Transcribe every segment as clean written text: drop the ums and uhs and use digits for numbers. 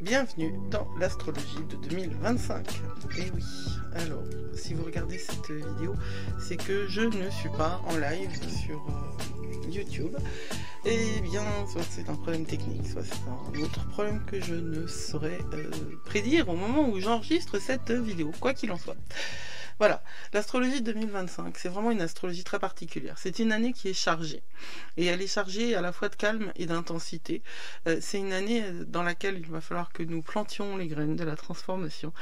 Bienvenue dans l'astrologie de 2025. Et oui, alors, si vous regardez cette vidéo, c'est que je ne suis pas en live sur YouTube. Et bien, soit c'est un problème technique, soit c'est un autre problème que je ne saurais prédire au moment où j'enregistre cette vidéo, quoi qu'il en soit. Voilà, l'astrologie de 2025, c'est vraiment une astrologie très particulière. C'est une année qui est chargée. Et elle est chargée à la fois de calme et d'intensité. C'est une année dans laquelle il va falloir que nous plantions les graines de la transformation.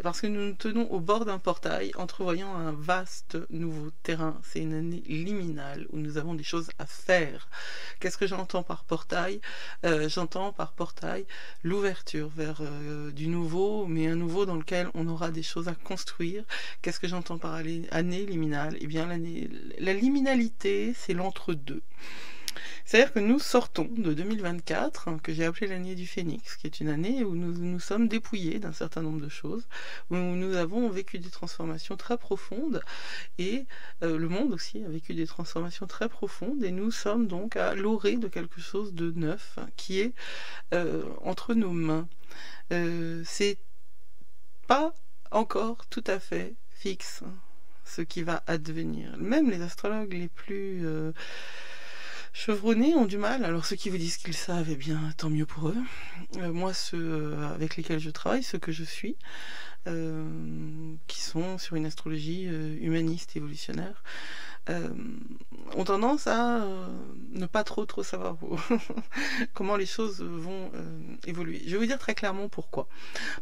Parce que nous nous tenons au bord d'un portail, entrevoyant un vaste nouveau terrain. C'est une année liminale où nous avons des choses à faire. Qu'est-ce que j'entends par portail? J'entends par portail l'ouverture vers du nouveau, mais un nouveau dans lequel on aura des choses à construire. Qu'est-ce que j'entends par année liminale? Eh bien, la liminalité, c'est l'entre-deux. C'est-à-dire que nous sortons de 2024, que j'ai appelé l'année du Phénix, qui est une année où nous nous sommes dépouillés d'un certain nombre de choses, où nous avons vécu des transformations très profondes, et le monde aussi a vécu des transformations très profondes, et nous sommes donc à l'orée de quelque chose de neuf, qui est entre nos mains. C'est pas encore tout à fait fixe ce qui va advenir. Même les astrologues les plus chevronnés ont du mal. Alors ceux qui vous disent qu'ils savent, eh bien tant mieux pour eux. Moi, ceux avec lesquels je travaille, ceux que je suis, qui sont sur une astrologie humaniste, évolutionnaire, ont tendance à ne pas trop savoir comment les choses vont évoluer. Je vais vous dire très clairement pourquoi.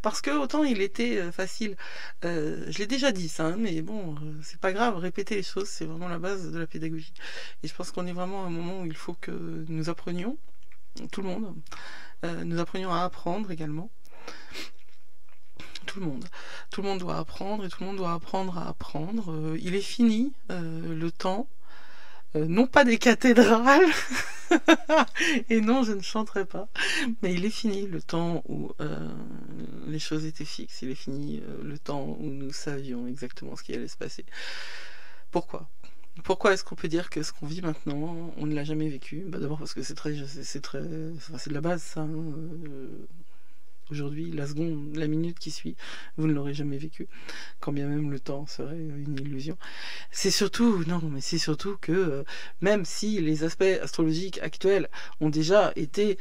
Parce que autant il était facile, je l'ai déjà dit ça, hein, mais bon, c'est pas grave, répéter les choses, c'est vraiment la base de la pédagogie. Et je pense qu'on est vraiment à un moment où il faut que nous apprenions, tout le monde, nous apprenions à apprendre également. Tout le monde doit apprendre, et tout le monde doit apprendre à apprendre. Il est fini le temps, non pas des cathédrales, et non, je ne chanterai pas, mais il est fini le temps où les choses étaient fixes. Il est fini le temps où nous savions exactement ce qui allait se passer. Pourquoi est-ce qu'on peut dire que ce qu'on vit maintenant, on ne l'a jamais vécu? D'abord parce que c'est de la base, ça. Aujourd'hui, la seconde, la minute qui suit, vous ne l'aurez jamais vécu, quand bien même le temps serait une illusion. C'est surtout que même si les aspects astrologiques actuels ont déjà été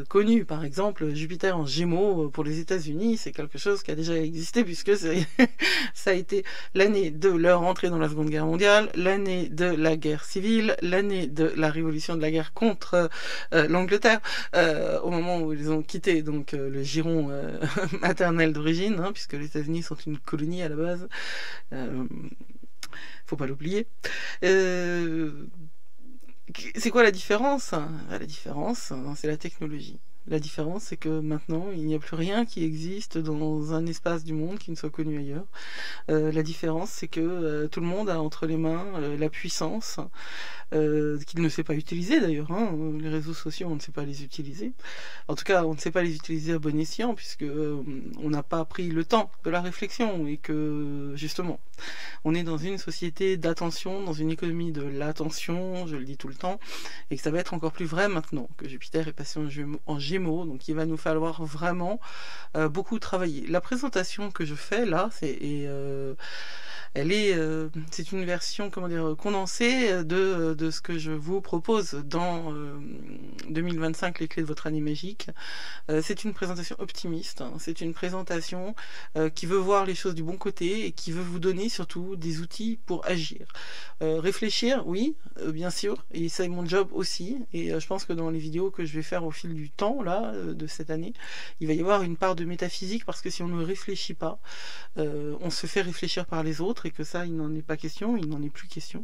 connus, par exemple Jupiter en Gémeaux pour les États-Unis, c'est quelque chose qui a déjà existé, puisque ça a été l'année de leur entrée dans la Seconde Guerre mondiale, l'année de la guerre civile, l'année de la révolution de la guerre contre l'Angleterre, au moment où ils ont quitté donc le giron maternel d'origine, hein, puisque les États-Unis sont une colonie à la base, faut pas l'oublier. C'est quoi la différence? La différence, c'est la technologie. La différence, c'est que maintenant, il n'y a plus rien qui existe dans un espace du monde qui ne soit connu ailleurs. La différence, c'est que tout le monde a entre les mains la puissance, qu'il ne sait pas utiliser d'ailleurs. Hein. Les réseaux sociaux, on ne sait pas les utiliser. En tout cas, on ne sait pas les utiliser à bon escient, puisque on n'a pas pris le temps de la réflexion, et que, justement, on est dans une société d'attention, dans une économie de l'attention, je le dis tout le temps, et que ça va être encore plus vrai maintenant que Jupiter est passé en Gémeaux, donc il va nous falloir vraiment beaucoup travailler. La présentation que je fais là, c'est une version, comment dire, condensée de ce que je vous propose dans 2025, les clés de votre année magique. C'est une présentation optimiste, hein. C'est une présentation qui veut voir les choses du bon côté et qui veut vous donner surtout des outils pour agir. Réfléchir, oui, bien sûr, et c'est mon job aussi, et je pense que dans les vidéos que je vais faire au fil du temps, là, de cette année, il va y avoir une part de métaphysique, parce que si on ne réfléchit pas, on se fait réfléchir par les autres, et que ça, il n'en est pas question, il n'en est plus question.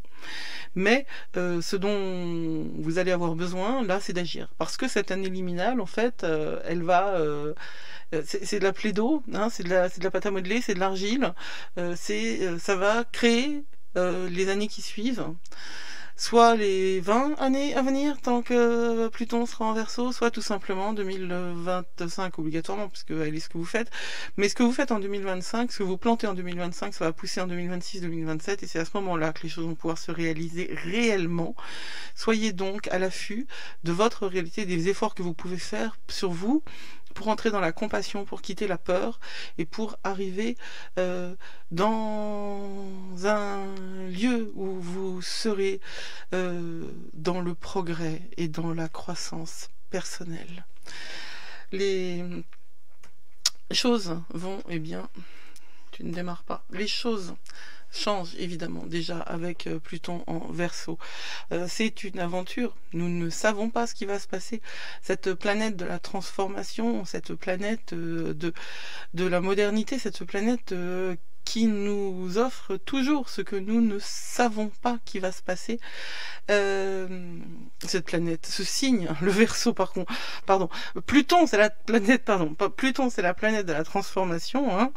Mais ce dont vous allez avoir besoin, là, c'est d'agir. Parce que cette année liminale, en fait, elle va... c'est de la plaie d'eau, hein, c'est de la pâte à modeler, c'est de l'argile. Ça va créer les années qui suivent. Soit les 20 années à venir, tant que Pluton sera en Verseau, soit tout simplement 2025 obligatoirement, puisque elle est ce que vous faites. Mais ce que vous faites en 2025, ce que vous plantez en 2025, ça va pousser en 2026, 2027, et c'est à ce moment-là que les choses vont pouvoir se réaliser réellement. Soyez donc à l'affût de votre réalité, des efforts que vous pouvez faire sur vous, pour entrer dans la compassion, pour quitter la peur et pour arriver dans un lieu où vous serez dans le progrès et dans la croissance personnelle. Les choses vont, eh bien, tu ne démarres pas. Les choses changent évidemment déjà avec Pluton en Verseau. C'est une aventure. Nous ne savons pas ce qui va se passer. Cette planète de la transformation, cette planète de la modernité, cette planète qui nous offre toujours ce que nous ne savons pas qui va se passer. Cette planète, ce signe, le Verseau pardon, Pluton c'est la planète, Pluton c'est la planète de la transformation, hein,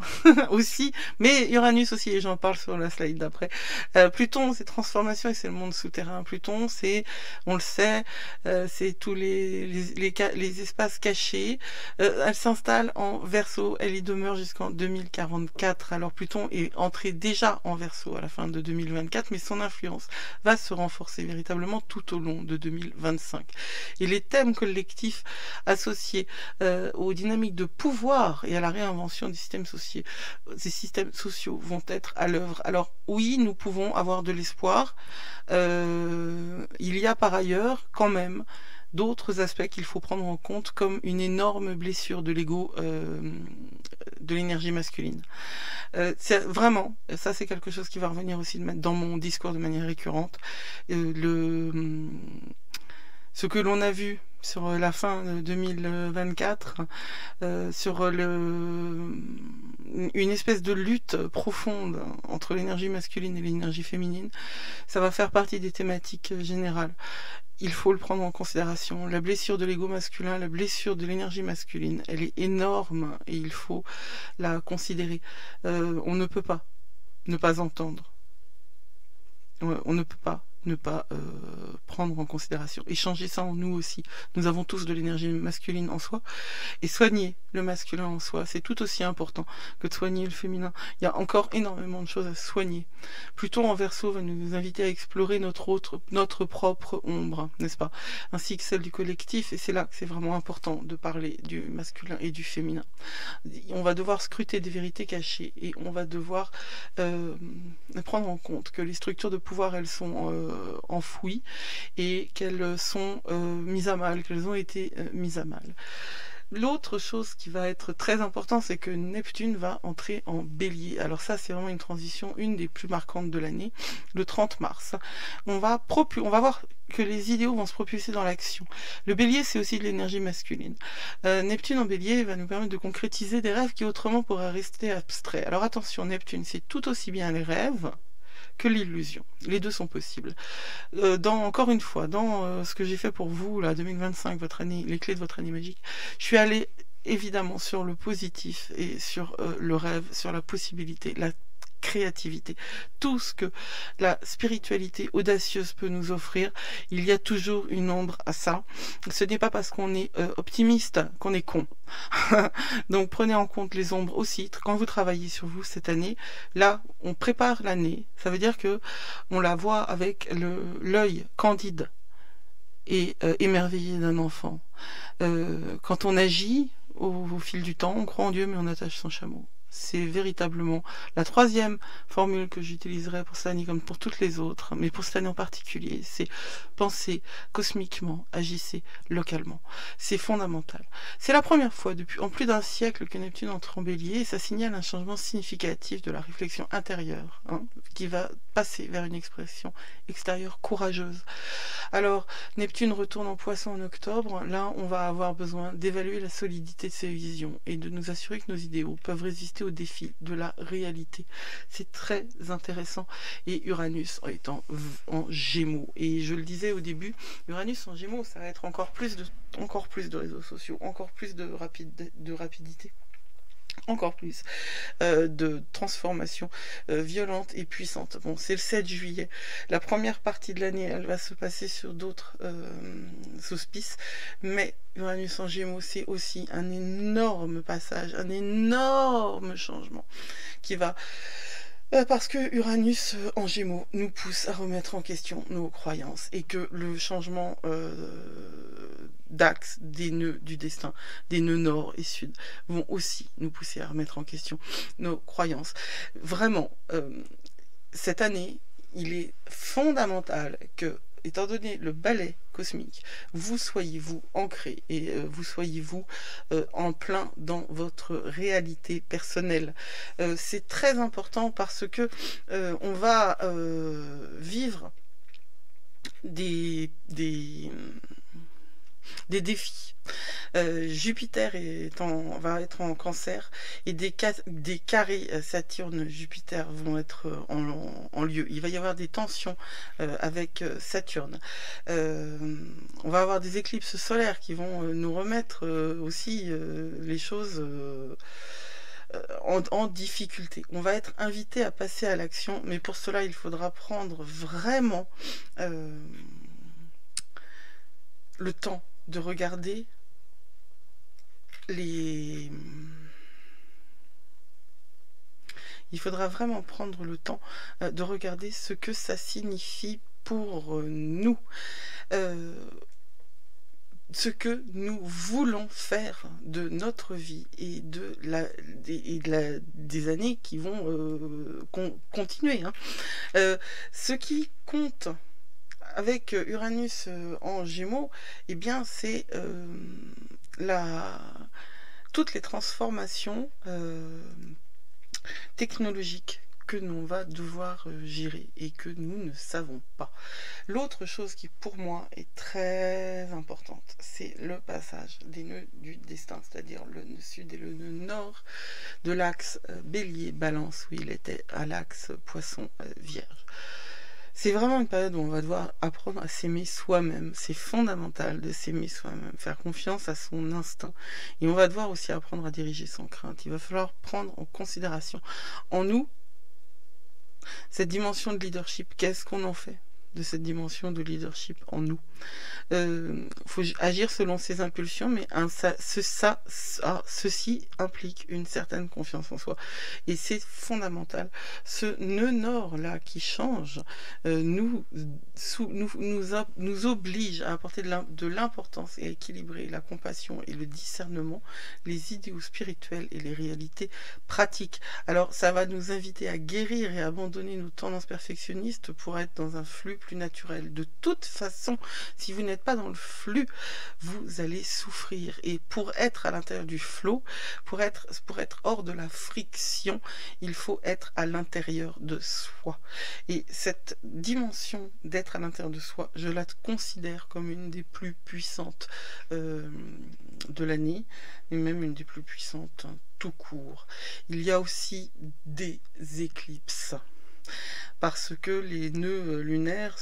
aussi, mais Uranus aussi, et j'en parle sur la slide d'après. Pluton c'est transformation et c'est le monde souterrain. Pluton c'est, on le sait, c'est tous les espaces cachés. Elle s'installe en Verseau, elle y demeure jusqu'en 2044. Alors Pluton est entré déjà en Verseau à la fin de 2024, mais son influence va se renforcer véritablement tout au long de 2025. Et les thèmes collectifs associés aux dynamiques de pouvoir et à la réinvention des systèmes sociaux vont être à l'œuvre. Alors oui, nous pouvons avoir de l'espoir. Il y a par ailleurs quand même d'autres aspects qu'il faut prendre en compte, comme une énorme blessure de l'ego de l'énergie masculine. Vraiment, ça c'est quelque chose qui va revenir aussi dans mon discours de manière récurrente. Ce que l'on a vu sur la fin de 2024, sur une espèce de lutte profonde entre l'énergie masculine et l'énergie féminine, ça va faire partie des thématiques générales. Il faut le prendre en considération. La blessure de l'ego masculin, la blessure de l'énergie masculine, elle est énorme et il faut la considérer. On ne peut pas ne pas entendre. On ne peut pas ne pas prendre en considération. Et changer ça en nous aussi. Nous avons tous de l'énergie masculine en soi. Et soigner le masculin en soi, c'est tout aussi important que de soigner le féminin. Il y a encore énormément de choses à soigner. Pluton en Verseau va nous inviter à explorer notre propre ombre, n'est-ce pas? Ainsi que celle du collectif. Et c'est là que c'est vraiment important de parler du masculin et du féminin. On va devoir scruter des vérités cachées. Et on va devoir prendre en compte que les structures de pouvoir, elles sont enfouies et qu'elles sont mises à mal, qu'elles ont été mises à mal. L'autre chose qui va être très importante, c'est que Neptune va entrer en Bélier. Alors ça, c'est vraiment une transition, une des plus marquantes de l'année, le 30 mars. On va voir que les idéaux vont se propulser dans l'action. Le Bélier, c'est aussi de l'énergie masculine. Neptune en Bélier va nous permettre de concrétiser des rêves qui autrement pourraient rester abstraits. Alors attention, Neptune, c'est tout aussi bien les rêves que l'illusion. Les deux sont possibles. Encore une fois, dans ce que j'ai fait pour vous, là, 2025, votre année, les clés de votre année magique, je suis allée évidemment sur le positif et sur le rêve, sur la possibilité, la créativité, tout ce que la spiritualité audacieuse peut nous offrir. Il y a toujours une ombre à ça. Ce n'est pas parce qu'on est optimiste qu'on est con. Donc prenez en compte les ombres aussi quand vous travaillez sur vous cette année. Là, on prépare l'année. Ça veut dire que on la voit avec l'œil candide et émerveillé d'un enfant. Quand on agit au fil du temps, on croit en Dieu mais on attache son chameau. C'est véritablement la troisième formule que j'utiliserai pour cette année comme pour toutes les autres, mais pour cette année en particulier, c'est penser cosmiquement, agissez localement. C'est fondamental. C'est la première fois depuis en plus d'un siècle que Neptune entre en Bélier et ça signale un changement significatif de la réflexion intérieure, hein, qui va passer vers une expression extérieure courageuse. Alors, Neptune retourne en Poisson en octobre. Là, on va avoir besoin d'évaluer la solidité de ces visions et de nous assurer que nos idéaux peuvent résister aux défis de la réalité. C'est très intéressant. Et Uranus étant en Gémeaux. Et je le disais au début, Uranus en Gémeaux, ça va être encore plus de réseaux sociaux, encore plus de rapidité. Encore plus de transformation violente et puissante. Bon, c'est le 7 juillet. La première partie de l'année, elle va se passer sur d'autres auspices, mais Uranus en Gémeaux, c'est aussi un énorme passage, un énorme changement qui va Parce que Uranus en Gémeaux nous pousse à remettre en question nos croyances et que le changement d'axe des nœuds du destin, des nœuds nord et sud, vont aussi nous pousser à remettre en question nos croyances. Vraiment, cette année, il est fondamental que, étant donné le balai cosmique, vous soyez vous ancré et vous soyez vous en plein dans votre réalité personnelle. C'est très important parce que on va vivre des défis. Jupiter va être en Cancer et des carrés Saturne-Jupiter vont être en lieu. Il va y avoir des tensions avec Saturne. On va avoir des éclipses solaires qui vont nous remettre aussi les choses en difficulté. On va être invité à passer à l'action, mais pour cela, il faudra prendre vraiment le temps de regarder il faudra vraiment prendre le temps de regarder ce que ça signifie pour nous, ce que nous voulons faire de notre vie et des années qui vont continuer. Ce qui compte avec Uranus en Gémeaux, eh bien c'est toutes les transformations technologiques que l'on va devoir gérer et que nous ne savons pas. L'autre chose qui pour moi est très importante, c'est le passage des nœuds du destin, c'est-à-dire le nœud sud et le nœud nord de l'axe Bélier-Balance, où il était à l'axe Poisson-Vierge. C'est vraiment une période où on va devoir apprendre à s'aimer soi-même. C'est fondamental de s'aimer soi-même, faire confiance à son instinct. Et on va devoir aussi apprendre à diriger sans crainte. Il va falloir prendre en considération en nous cette dimension de leadership. Qu'est-ce qu'on en fait de cette dimension de leadership en nous? Faut agir selon ses impulsions, mais ceci implique une certaine confiance en soi. Et c'est fondamental. Ce nœud nord là qui change nous oblige à apporter de l'importance et à équilibrer la compassion et le discernement, les idéaux spirituels et les réalités pratiques. Alors ça va nous inviter à guérir et à abandonner nos tendances perfectionnistes pour être dans un flux plus naturel. De toute façon, si vous n'êtes pas dans le flux, vous allez souffrir. Et pour être à l'intérieur du flot, pour être hors de la friction, il faut être à l'intérieur de soi. Et cette dimension d'être à l'intérieur de soi, je la considère comme une des plus puissantes de l'année, et même une des plus puissantes tout court. Il y a aussi des éclipses. Parce que les nœuds lunaires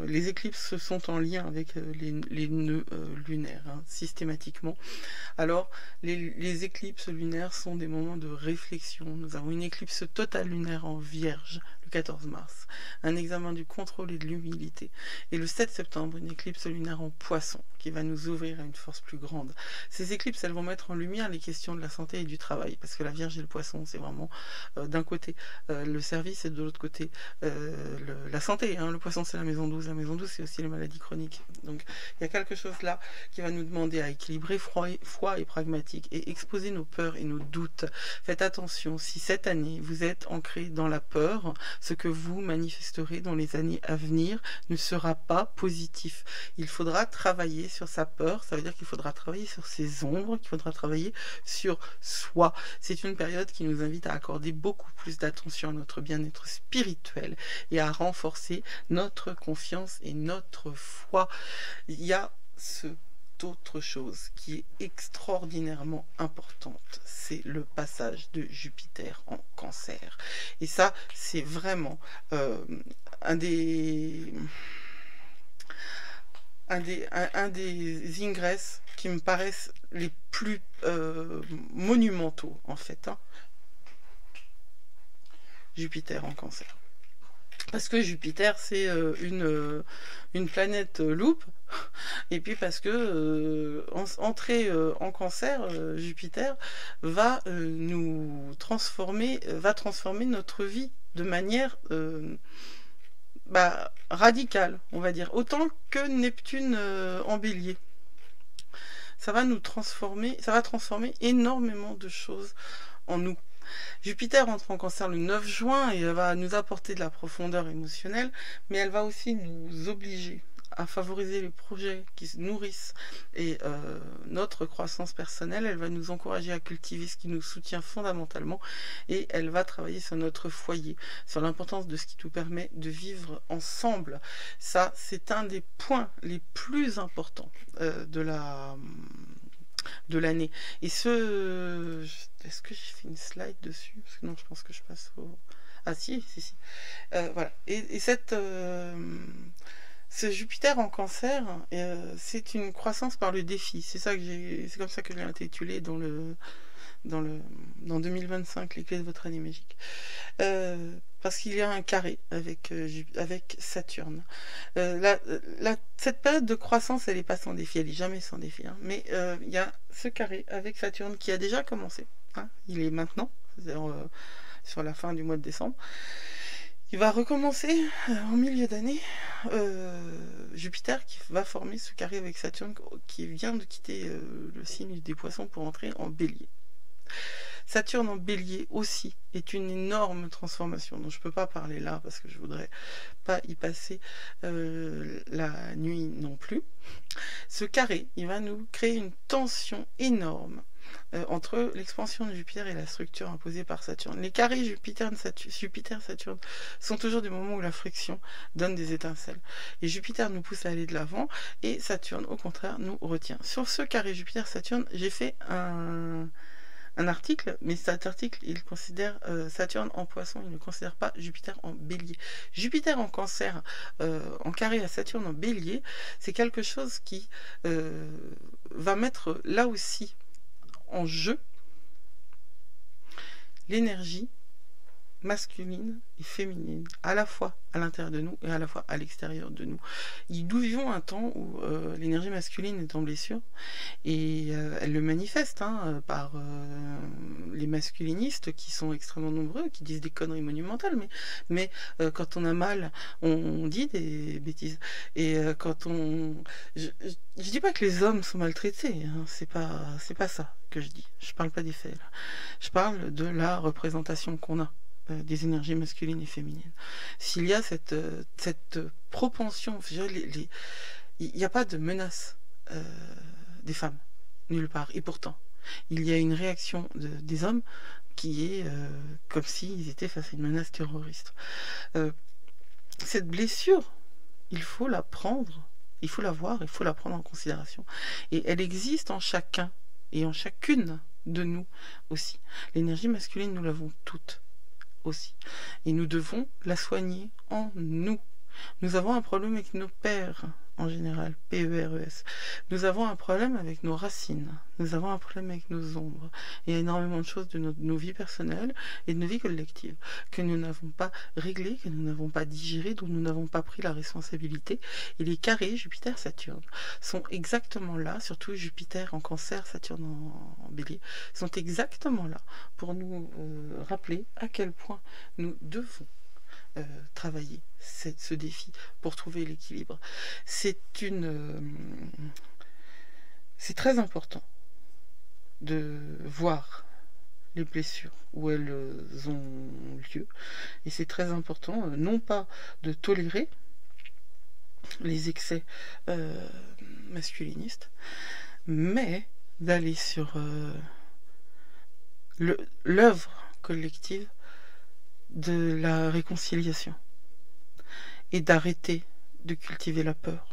les éclipses sont en lien avec les nœuds lunaires, systématiquement. Alors, les éclipses lunaires sont des moments de réflexion. Nous avons une éclipse totale lunaire en Vierge, le 14 mars, un examen du contrôle et de l'humilité. Et le 7 septembre, une éclipse lunaire en Poisson, qui va nous ouvrir à une force plus grande. Ces éclipses, elles vont mettre en lumière les questions de la santé et du travail, parce que la Vierge et le Poisson, c'est vraiment d'un côté le service et de l'autre côté la santé. Le Poisson, c'est la maison 12. La maison 12, c'est aussi les maladies chroniques. Donc, il y a quelque chose là qui va nous demander à équilibrer foi et pragmatique et exposer nos peurs et nos doutes. Faites attention, si cette année, vous êtes ancré dans la peur, ce que vous manifesterez dans les années à venir ne sera pas positif. Il faudra travailler sur sa peur, ça veut dire qu'il faudra travailler sur ses ombres, qu'il faudra travailler sur soi. C'est une période qui nous invite à accorder beaucoup plus d'attention à notre bien-être spirituel et à renforcer notre confiance et notre foi. Il y a autre chose qui est extraordinairement importante, c'est le passage de Jupiter en Cancer. Et ça, c'est vraiment un des ingresses qui me paraissent les plus monumentaux, en fait. Jupiter en Cancer. parce que Jupiter c'est une planète loupe, et puis parce que entrer en Cancer, Jupiter va nous transformer, va transformer notre vie de manière radicale, on va dire, autant que Neptune en Bélier. Ça va nous transformer, ça va transformer énormément de choses en nous. Jupiter entre en Cancer le 9 juin et elle va nous apporter de la profondeur émotionnelle, mais elle va aussi nous obliger à favoriser les projets qui se nourrissent et notre croissance personnelle. Elle va nous encourager à cultiver ce qui nous soutient fondamentalement, et elle va travailler sur notre foyer, sur l'importance de ce qui nous permet de vivre ensemble. Ça, c'est un des points les plus importants de l'année. Et est-ce que j'ai fait une slide dessus? Parce que non, je pense que je passe au... Ah si. Voilà. Et ce Jupiter en Cancer, c'est une croissance par le défi. C'est comme ça que je l'ai intitulé dans 2025, les clés de votre année magique. Parce qu'il y a un carré avec Saturne. Cette période de croissance, elle n'est pas sans défi, elle n'est jamais sans défi. Hein. Mais il y a ce carré avec Saturne qui a déjà commencé. Hein. Il est maintenant, c'est-à-dire sur la fin du mois de décembre. Il va recommencer en milieu d'année. Jupiter qui va former ce carré avec Saturne qui vient de quitter le signe des Poissons pour entrer en Bélier. Saturne en Bélier aussi est une énorme transformation dont je ne peux pas parler là parce que je voudrais pas y passer la nuit non plus. Ce carré, il va nous créer une tension énorme entre l'expansion de Jupiter et la structure imposée par Saturne. Les carrés Jupiter-Saturne sont toujours des moments où la friction donne des étincelles. Et Jupiter nous pousse à aller de l'avant et Saturne, au contraire, nous retient. Sur ce carré Jupiter-Saturne, j'ai fait un article, mais cet article, il considère Saturne en Poisson, il ne considère pas Jupiter en Bélier. Jupiter en Cancer, en carré à Saturne en Bélier, c'est quelque chose qui va mettre là aussi en jeu l'énergie masculine et féminine, à la fois à l'intérieur de nous et à la fois à l'extérieur de nous. Nous vivons un temps où l'énergie masculine est en blessure et elle le manifeste par les masculinistes qui sont extrêmement nombreux, qui disent des conneries monumentales, mais quand on a mal, on dit des bêtises. Et quand on... Je dis pas que les hommes sont maltraités, hein, c'est pas ça que je dis. Je parle pas des faits, là. Je parle de la représentation qu'on a des énergies masculines et féminines. S'il y a cette propension, il n'y a pas de menace des femmes, nulle part. Et pourtant, il y a une réaction des hommes qui est comme s'ils étaient face à une menace terroriste. Cette blessure, il faut la prendre, il faut la voir, il faut la prendre en considération. Et elle existe en chacun et en chacune de nous aussi. L'énergie masculine, nous l'avons toute aussi. Et nous devons la soigner en nous. Nous avons un problème avec nos pères, en général, P-E-R-E-S. Nous avons un problème avec nos racines. Nous avons un problème avec nos ombres. Il y a énormément de choses de nos vies personnelles et de nos vies collectives que nous n'avons pas réglées, que nous n'avons pas digérées, dont nous n'avons pas pris la responsabilité. Et les carrés Jupiter-Saturne sont exactement là, surtout Jupiter en Cancer, Saturne en Bélier, sont exactement là pour nous rappeler à quel point nous devons travailler ce défi pour trouver l'équilibre. C'est très important de voir les blessures où elles ont lieu, et c'est très important non pas de tolérer les excès masculinistes, mais d'aller sur l'œuvre collective de la réconciliation et d'arrêter de cultiver la peur,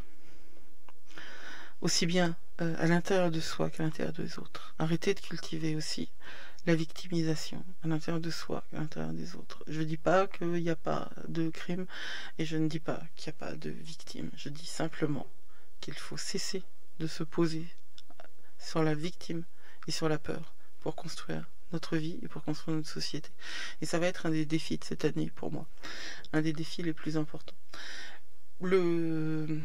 aussi bien à l'intérieur de soi qu'à l'intérieur des autres. Arrêter de cultiver aussi la victimisation à l'intérieur de soi qu'à l'intérieur des autres. Je ne dis pas qu'il n'y a pas de crime et je ne dis pas qu'il n'y a pas de victime. Je dis simplement qu'il faut cesser de se poser sur la victime et sur la peur pour construire notre vie et pour construire notre société. Et ça va être un des défis de cette année pour moi, un des défis les plus importants. Nous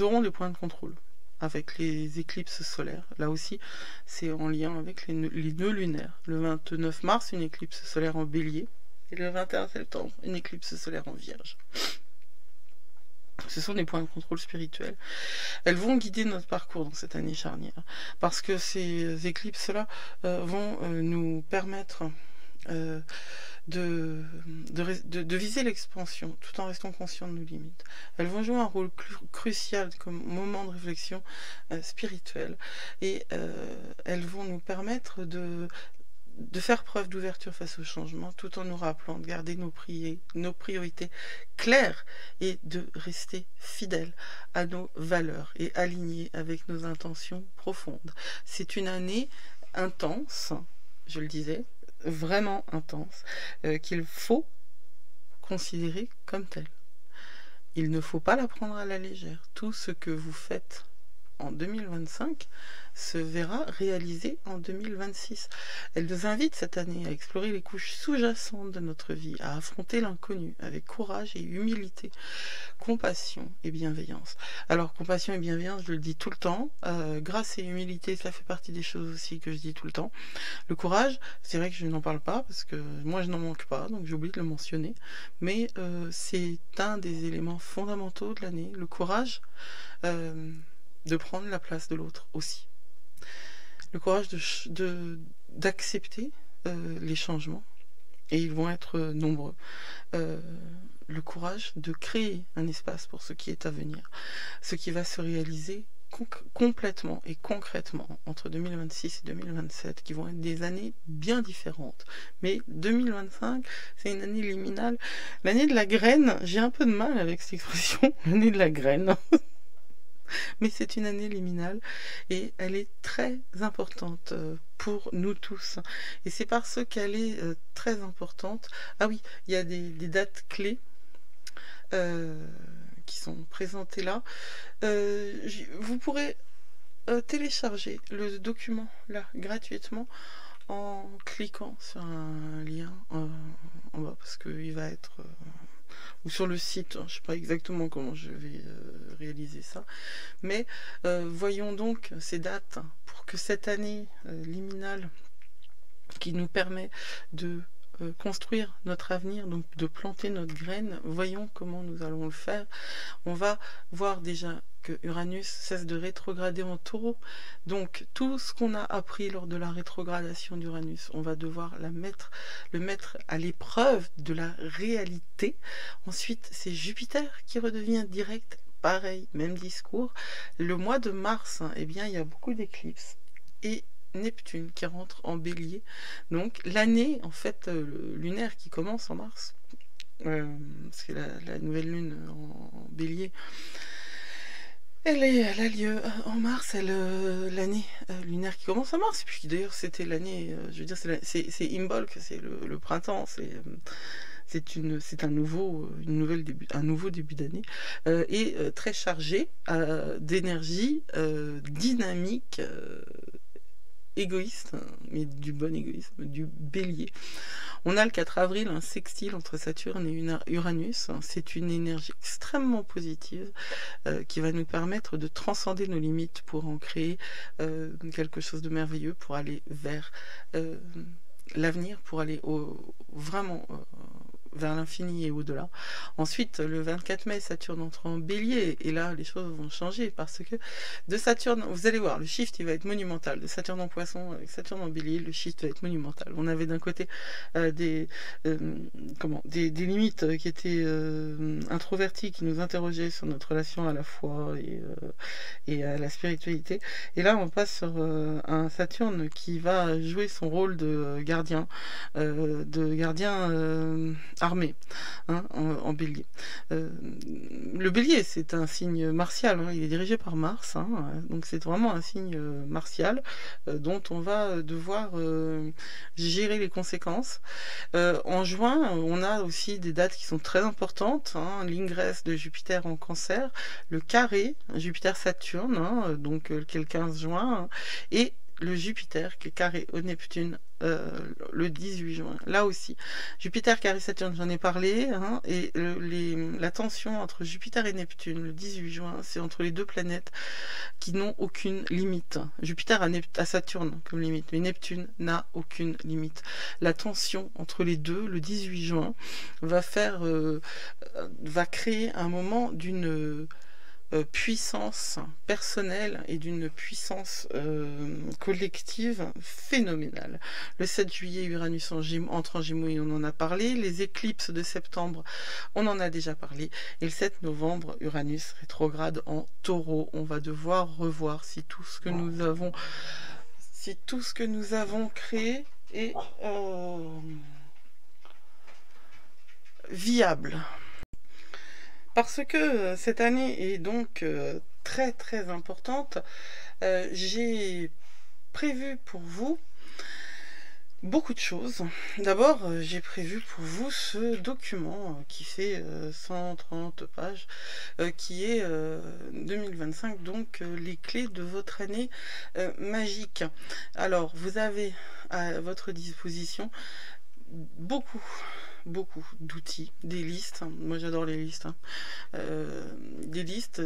aurons des points de contrôle avec les éclipses solaires. Là aussi, c'est en lien avec les nœuds lunaires. Le 29 mars, une éclipse solaire en Bélier, et le 21 septembre, une éclipse solaire en Vierge. Ce sont des points de contrôle spirituels. Elles vont guider notre parcours dans cette année charnière, parce que ces éclipses-là vont nous permettre de viser l'expansion, tout en restant conscient de nos limites. Elles vont jouer un rôle crucial comme moment de réflexion spirituelle, et elles vont nous permettre de faire preuve d'ouverture face au changement, tout en nous rappelant de garder nos priorités claires et de rester fidèles à nos valeurs et alignés avec nos intentions profondes. C'est une année intense, je le disais, vraiment intense, qu'il faut considérer comme telle. Il ne faut pas la prendre à la légère. Tout ce que vous faites en 2025 se verra réalisé en 2026. Elle nous invite cette année à explorer les couches sous-jacentes de notre vie, à affronter l'inconnu avec courage et humilité, compassion et bienveillance. Alors compassion et bienveillance, je le dis tout le temps, grâce et humilité, ça fait partie des choses aussi que je dis tout le temps. Le courage, c'est vrai que je n'en parle pas parce que moi je n'en manque pas, donc j'oublie de le mentionner, mais c'est un des éléments fondamentaux de l'année, le courage de prendre la place de l'autre aussi. Le courage d'accepter les changements, et ils vont être nombreux. Le courage de créer un espace pour ce qui est à venir, ce qui va se réaliser complètement et concrètement entre 2026 et 2027, qui vont être des années bien différentes. Mais 2025, c'est une année liminale. L'année de la graine, j'ai un peu de mal avec cette expression, l'année de la graine. Mais c'est une année liminale et elle est très importante pour nous tous. Et c'est parce qu'elle est très importante. Ah oui, il y a des dates clés qui sont présentées là. Vous pourrez télécharger le document là gratuitement en cliquant sur un lien en bas, parce qu'il va être ou sur le site, je ne sais pas exactement comment je vais réaliser ça, mais voyons donc ces dates pour que cette année liminale qui nous permet de construire notre avenir, donc de planter notre graine, voyons comment nous allons le faire. On va voir déjà que Uranus cesse de rétrograder en Taureau, donc tout ce qu'on a appris lors de la rétrogradation d'Uranus, on va devoir le mettre à l'épreuve de la réalité. Ensuite, c'est Jupiter qui redevient direct, pareil, même discours. Le mois de mars, eh bien, il y a beaucoup d'éclipses, et Neptune qui rentre en Bélier, donc l'année en fait lunaire qui commence en mars, parce que la nouvelle lune en Bélier, elle a lieu en mars, l'année lunaire qui commence en mars, et puis d'ailleurs c'était l'année, je veux dire, c'est Imbolc, c'est le printemps, c'est un nouveau début d'année, et très chargé d'énergie dynamique, égoïste, mais du bon égoïsme, du Bélier. On a le 4 avril un sextile entre Saturne et Uranus. C'est une énergie extrêmement positive qui va nous permettre de transcender nos limites pour en créer quelque chose de merveilleux, pour aller vers l'avenir, pour aller vraiment vers l'infini et au-delà. Ensuite, le 24 mai, Saturne entre en Bélier, et là, les choses vont changer, parce que de Saturne, vous allez voir, le shift, il va être monumental. De Saturne en Poisson avec Saturne en Bélier, le shift va être monumental. On avait d'un côté des limites qui étaient introverties, qui nous interrogeaient sur notre relation à la foi et à la spiritualité. Et là, on passe sur un Saturne qui va jouer son rôle de gardien, armé, hein, en Bélier. Le Bélier, c'est un signe martial, hein, il est dirigé par Mars, hein, donc c'est vraiment un signe martial dont on va devoir gérer les conséquences. En juin, on a aussi des dates qui sont très importantes, hein, l'ingress de Jupiter en Cancer, le carré Jupiter-Saturne, hein, donc qui est le 15 juin, hein, et le Jupiter qui est carré au Neptune le 18 juin. Là aussi, Jupiter carré Saturne, j'en ai parlé, hein, et la tension entre Jupiter et Neptune le 18 juin, c'est entre les deux planètes qui n'ont aucune limite. Jupiter a Saturne comme limite, mais Neptune n'a aucune limite. La tension entre les deux, le 18 juin, va créer un moment d'une puissance personnelle et d'une puissance collective phénoménale. Le 7 juillet, Uranus entre en Gémeaux et on en a parlé. Les éclipses de septembre, on en a déjà parlé. Et le 7 novembre, Uranus rétrograde en Taureau. On va devoir revoir si tout ce que nous avons créé est viable. Parce que cette année est donc très très importante, j'ai prévu pour vous beaucoup de choses. D'abord, j'ai prévu pour vous ce document qui fait 130 pages, qui est 2025, donc les clés de votre année magique. Alors, vous avez à votre disposition beaucoup d'outils, des listes. Moi j'adore les listes, hein. Des listes,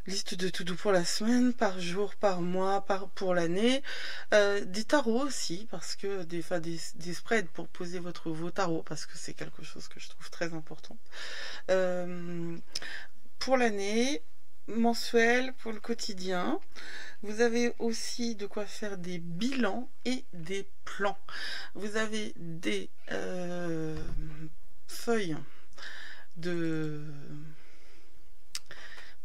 listes de tout pour la semaine, par jour, par mois, pour l'année, des tarots aussi, parce que des spreads pour poser vos tarots, parce que c'est quelque chose que je trouve très important pour l'année, mensuel, pour le quotidien. Vous avez aussi de quoi faire des bilans et des plans. Vous avez des feuilles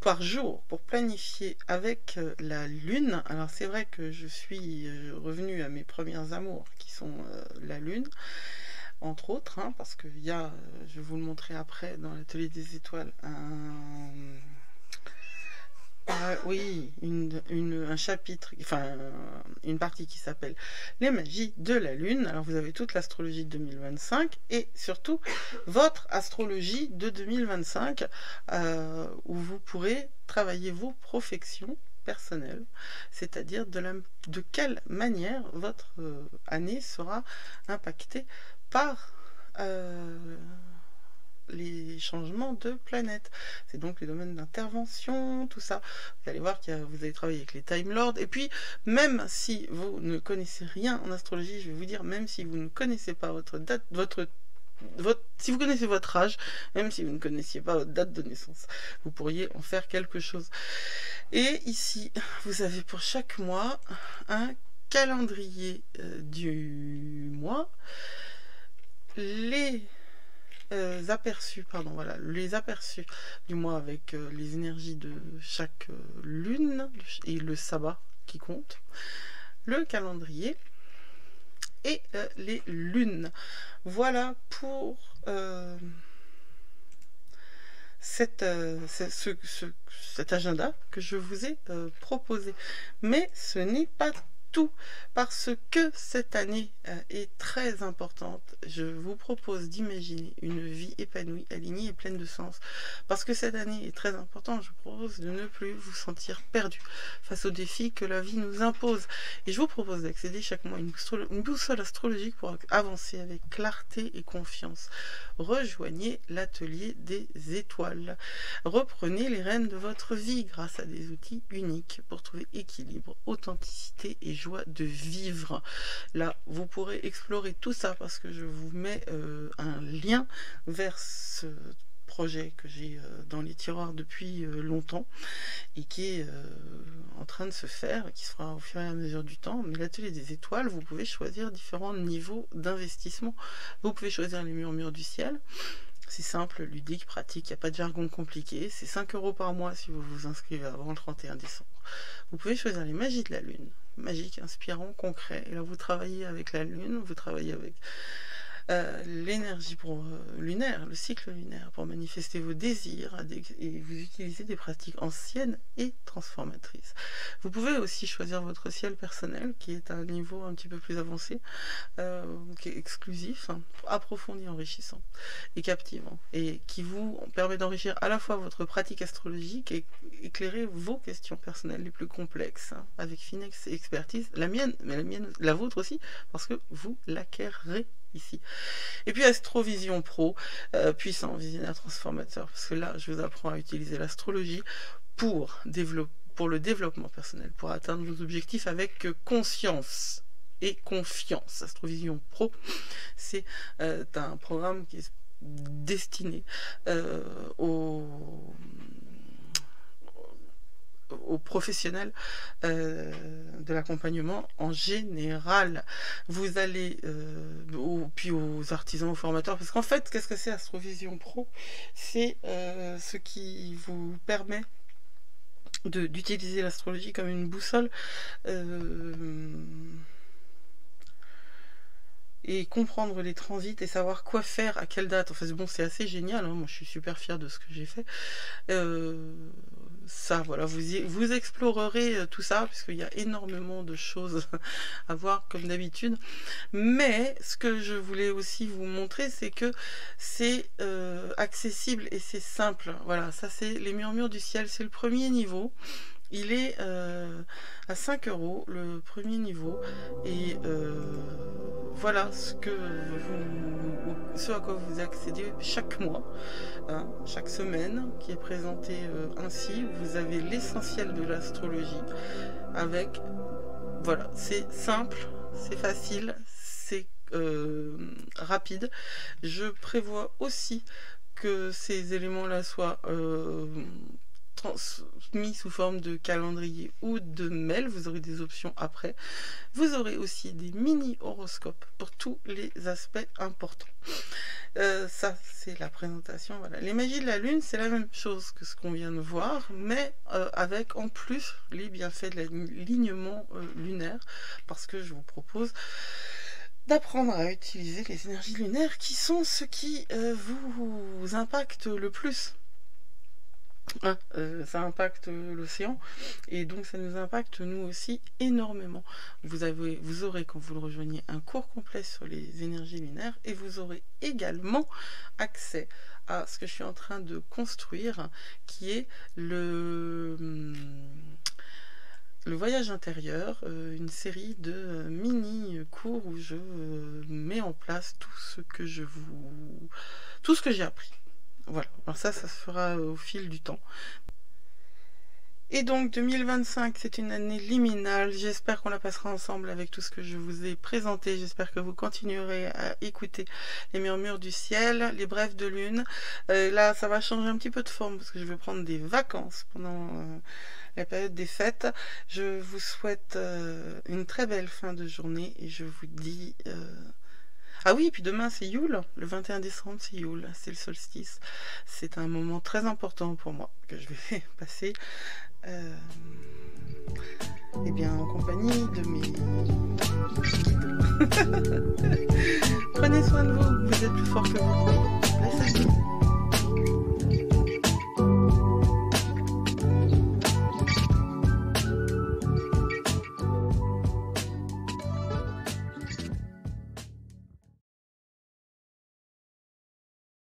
par jour pour planifier avec la lune. Alors c'est vrai que je suis revenue à mes premières amours qui sont la lune, entre autres, hein, parce que je vais vous le montrer après dans l'atelier des étoiles, oui, un chapitre, enfin une partie qui s'appelle les magies de la lune. Alors vous avez toute l'astrologie de 2025 et surtout votre astrologie de 2025 où vous pourrez travailler vos profections personnelles, c'est-à-dire de quelle manière votre année sera impactée par les changements de planète. C'est donc les domaines d'intervention, tout ça. Vous allez voir que vous allez travailler avec les Time Lords. Et puis, même si vous ne connaissez rien en astrologie, je vais vous dire, même si vous ne connaissez pas votre date, si vous connaissez votre âge, même si vous ne connaissiez pas votre date de naissance, vous pourriez en faire quelque chose. Et ici, vous avez pour chaque mois un calendrier du mois, les aperçus du mois avec les énergies de chaque lune et le sabbat qui compte, le calendrier et les lunes. Voilà pour cet agenda que je vous ai proposé. Mais ce n'est pas tout, parce que cette année est très importante. Je vous propose d'imaginer une vie épanouie, alignée et pleine de sens. Parce que cette année est très importante, je vous propose de ne plus vous sentir perdu face aux défis que la vie nous impose. Et je vous propose d'accéder chaque mois à une boussole astrologique pour avancer avec clarté et confiance. Rejoignez l'atelier des étoiles. Reprenez les rênes de votre vie grâce à des outils uniques pour trouver équilibre, authenticité et joie de vivre. Là, vous pourrez explorer tout ça parce que je vous mets un lien vers ce projet que j'ai dans les tiroirs depuis longtemps et qui est en train de se faire, qui se fera au fur et à mesure du temps. Mais l'atelier des étoiles, vous pouvez choisir différents niveaux d'investissement. Vous pouvez choisir les murmures du ciel. C'est simple, ludique, pratique, il n'y a pas de jargon compliqué. C'est 5 € par mois si vous vous inscrivez avant le 31 décembre. Vous pouvez choisir les magies de la lune. Magique, inspirant, concret. Et là, vous travaillez avec la lune, vous travaillez avec l'énergie lunaire, le cycle lunaire, pour manifester vos désirs et vous utilisez des pratiques anciennes et transformatrices. Vous pouvez aussi choisir votre ciel personnel, qui est à un niveau un petit peu plus avancé, qui est exclusif, approfondi, enrichissant et captivant, et qui vous permet d'enrichir à la fois votre pratique astrologique et éclairer vos questions personnelles les plus complexes, avec finesse et expertise, la mienne, mais la vôtre aussi, parce que vous l'acquerrez ici. Et puis Astrovision Pro, puissant visionnaire transformateur, parce que là je vous apprends à utiliser l'astrologie pour le développement personnel, pour atteindre vos objectifs avec conscience et confiance. Astrovision Pro, c'est un programme qui est destiné aux professionnels de l'accompagnement en général. Vous allez puis aux artisans, aux formateurs, parce qu'en fait, qu'est-ce que c'est Astrovision Pro? C'est ce qui vous permet d'utiliser l'astrologie comme une boussole et comprendre les transits et savoir quoi faire à quelle date. Enfin bon, c'est assez génial, hein. Moi je suis super fière de ce que j'ai fait. Ça, voilà, vous explorerez tout ça, puisqu'il y a énormément de choses à voir comme d'habitude. Mais ce que je voulais aussi vous montrer, c'est que c'est accessible et c'est simple. Voilà, ça c'est les murmures du ciel, c'est le premier niveau. Il est à 5 € le premier niveau, et voilà ce à quoi vous accédez chaque mois, hein, chaque semaine, qui est présenté ainsi. Vous avez l'essentiel de l'astrologie avec, voilà, c'est simple, c'est facile, c'est rapide. Je prévois aussi que ces éléments-là soient transmis sous forme de calendrier ou de mail. Vous aurez des options après. Vous aurez aussi des mini horoscopes pour tous les aspects importants. Ça, c'est la présentation. Voilà. Les magies de la lune, c'est la même chose que ce qu'on vient de voir, mais avec en plus les bienfaits de l'alignement lunaire, parce que je vous propose d'apprendre à utiliser les énergies lunaires, qui sont ce qui vous impacte le plus. Ça impacte l'océan, et donc ça nous impacte nous aussi énormément. Vous aurez, quand vous le rejoignez, un cours complet sur les énergies lunaires, et vous aurez également accès à ce que je suis en train de construire, qui est le voyage intérieur, une série de mini cours où je mets en place tout ce que j'ai appris. Voilà, alors ça se fera au fil du temps. Et donc 2025, c'est une année liminale. J'espère qu'on la passera ensemble avec tout ce que je vous ai présenté. J'espère que vous continuerez à écouter les murmures du ciel, les brèves de lune. Là, ça va changer un petit peu de forme, parce que je vais prendre des vacances pendant la période des fêtes. Je vous souhaite une très belle fin de journée, et je vous dis... Ah oui, et puis demain c'est Yule, le 21 décembre c'est Yule, c'est le solstice. C'est un moment très important pour moi, que je vais passer eh bien, en compagnie de mes guides. Prenez soin de vous, vous êtes plus fort que vous. Laissez-vous.